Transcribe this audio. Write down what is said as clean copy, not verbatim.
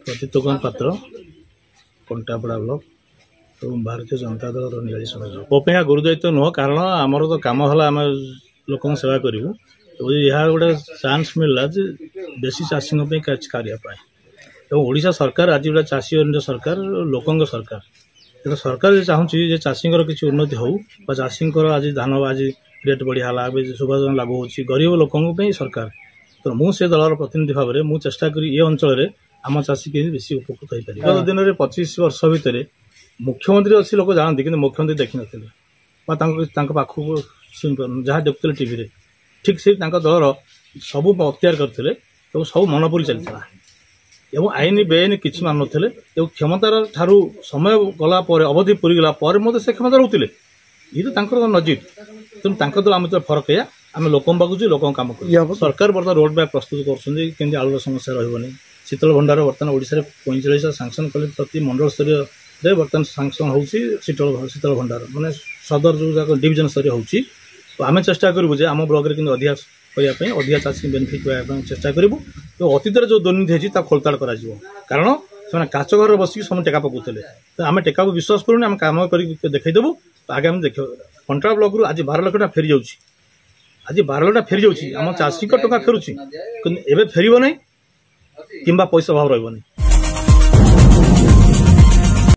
प्रतीतोकन पात्र कंटापड़ा ब्लॉक और भारतीय जनता दल नियाली समाज मोपे गुरुदायित्व नुह कारण आमर तो कम है आम लोक सेवा करूँ तो यह गोटे चान्स मिलला बेसी चाषी कार्यपाई ओडिशा सरकार आज गोटे चाषी सरकार लोकों सरकार तो सरकार चाहूँगी चाषी किसी उन्नति हो चाषी आज धान आज रेट बढ़िया सुविधा लागू हो गरीब लोकों सरकार तो मुझे दलर प्रतिनिधि भाव में मुझे चेष्टा करी ये अंचल आम चाषी के बेसी उपकृत हो पारे गत दिन में 25 वर्ष भितर मुख्यमंत्री अच्छी लोग जानते कि मुख्यमंत्री देखी ना पाखक जहाँ देखते टीवी ठीक से दलर सब अख्तियार करते तो सब मनोपुरी चलता एवं आईन बेआईन किसी मान ना क्षमतार ठारू समय गला अवधि पूरी गला से क्षमता रोते ये तो नजीर तेणु दल आम फरक है आम लोक पाखु लोक कम कर सरकार बर्तमान रोड मैप प्रस्तुत कर आलुर समस्या रही शीतल भंडार बर्तमान ओडिशा 45 सांसन कले प्रति मंडल स्तर बर्तमान सांसन हो शीतल भंडार माने सदर जो डिविजन स्तर हो आम चेष्टा करूँ आम ब्लॉक में कि अधिका करने अधिका चाषी बेनिफिट पाइबा चेष्टा करूँ तो अतीत जो दुर्नीति होती खोलताड़ कर कारण से काच घर बसिक सब टेका पकाउले तो आम टेका को विश्वास करूँ आम कम कर देखईदेवु तो आगे आम देख कंट्रा ब्लॉक रू आज 12 लाख टका फेरी जाऊँगी आज 12 लाख फेरी जाऊँगी आम चाषी टका फेरुची एवं फेरब ना कि पैसा भाव रही